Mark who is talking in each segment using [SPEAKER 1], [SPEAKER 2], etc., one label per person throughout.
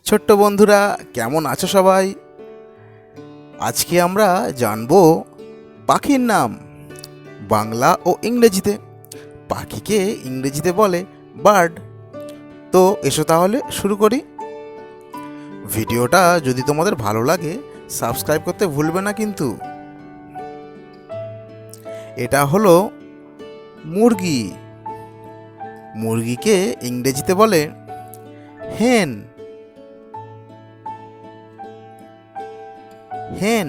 [SPEAKER 1] ছোট্ট বন্ধুরা, কেমন আছো সবাই? আজকে আমরা জানবো পাখির নাম বাংলা ও ইংরেজিতে। পাখিকে ইংরেজিতে বলে বার্ড। তো এসো তাহলে শুরু করি। ভিডিওটা যদি তোমাদের ভালো লাগে সাবস্ক্রাইব করতে ভুলবে না কিন্তু। এটা হলো মুরগি। মুরগিকে ইংরেজিতে বলে হেন। হেন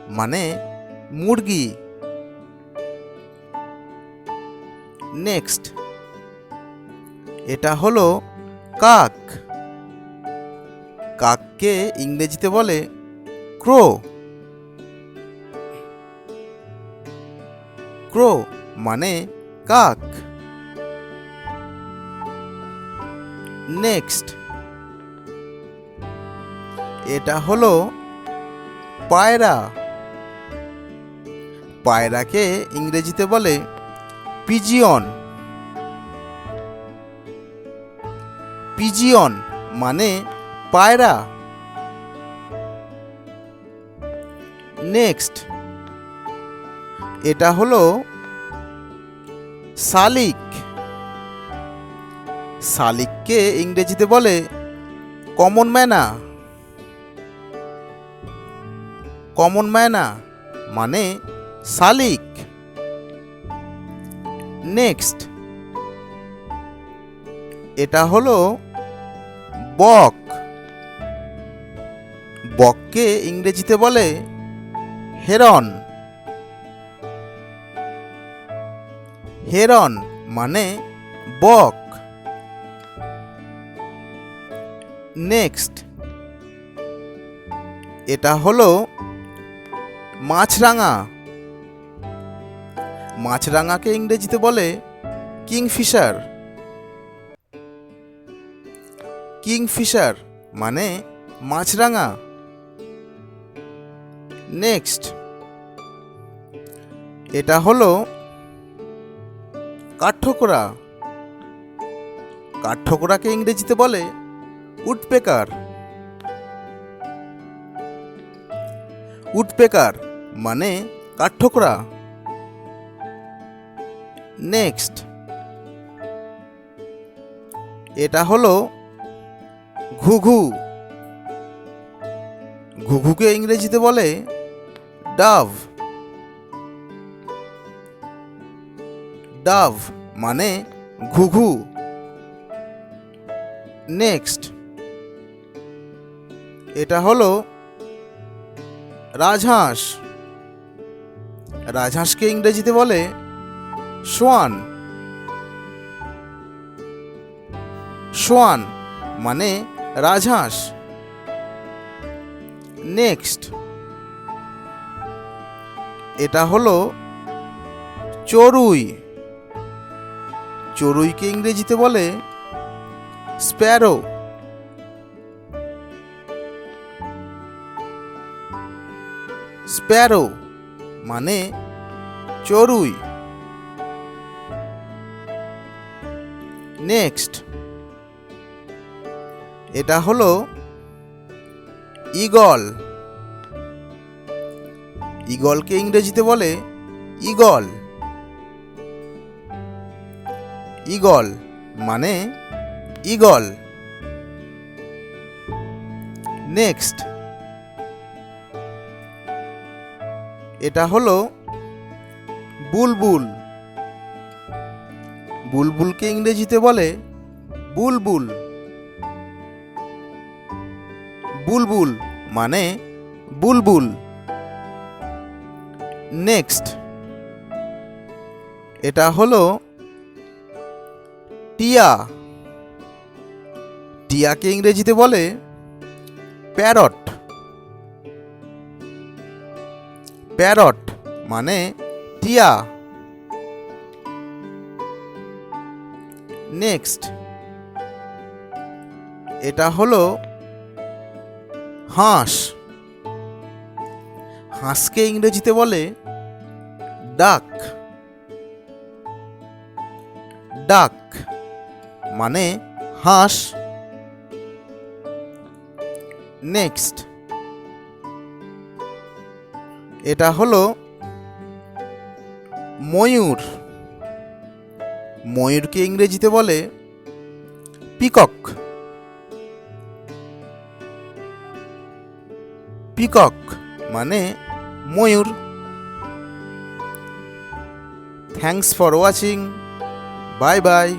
[SPEAKER 1] মানে মুরগি। নেক্সট, এটা হলো কাক। কাককে ইংরেজিতে বলে ক্রো। ক্রো মানে কাক। নেক্সট, এটা হলো পায়রা। পায়রাকে ইংরেজিতে বলে পিজিয়ন। পিজিয়ন মানে পায়রা। নেক্সট, এটা হলো শালিক। শালিককে ইংরেজিতে বলে কমন ম্যানা। কমন ম্যানা মানে শালিক। নেক্সট, এটা হলো বক। বককে ইংরেজিতে বলে হেরন। হেরন মানে বক। নেক্সট, এটা হলো মাছরাঙা। মাছরাঙাকে ইংরেজিতে বলে কিংফিশার। কিংফিশার মানে মাছরাঙা। নেক্সট, এটা হলো কাঠঠোকরা। কাঠঠোকরাকে ইংরেজিতে বলে উডপেকার। উডপেকার মানে কাঠঠোকরা। নেক্সট, এটা হলো ঘুঘু। ঘুঘুকে ইংরেজিতে বলে ডাভ। ডাভ মানে ঘুঘু। নেক্সট, এটা হলো রাজহাঁস। রাজহাঁসকে ইংরেজিতে বলে সোয়ান। সোয়ান মানে রাজহাঁস। নেক্সট, এটা হলো চড়ুই। চড়ুইকে ইংরেজিতে বলে স্প্যারো। স্প্যারো মানে চড়ুই। নেক্সট, এটা হলো ঈগল। ঈগলকে ইংরেজিতে বলে ঈগল। ঈগল মানে ঈগল। নেক্সট, এটা হলো বুলবুল। বুলবুলকে ইংরেজিতে বলে বুলবুল। বুলবুল মানে বুলবুল। নেক্সট, এটা হলো টিয়া। টিয়াকে ইংরেজিতে বলে প্যারট। প্যারট মানে টিয়া। নেক্সট, এটা হলো হাঁস। হাঁসকে ইংরেজিতে বলে ডাক। ডাক মানে হাঁস। নেক্সট, এটা হলো ময়ূর। ময়ূরকে ইংরেজিতে বলে পিকক। পিকক মানে ময়ূর। Thanks for watching. Bye by.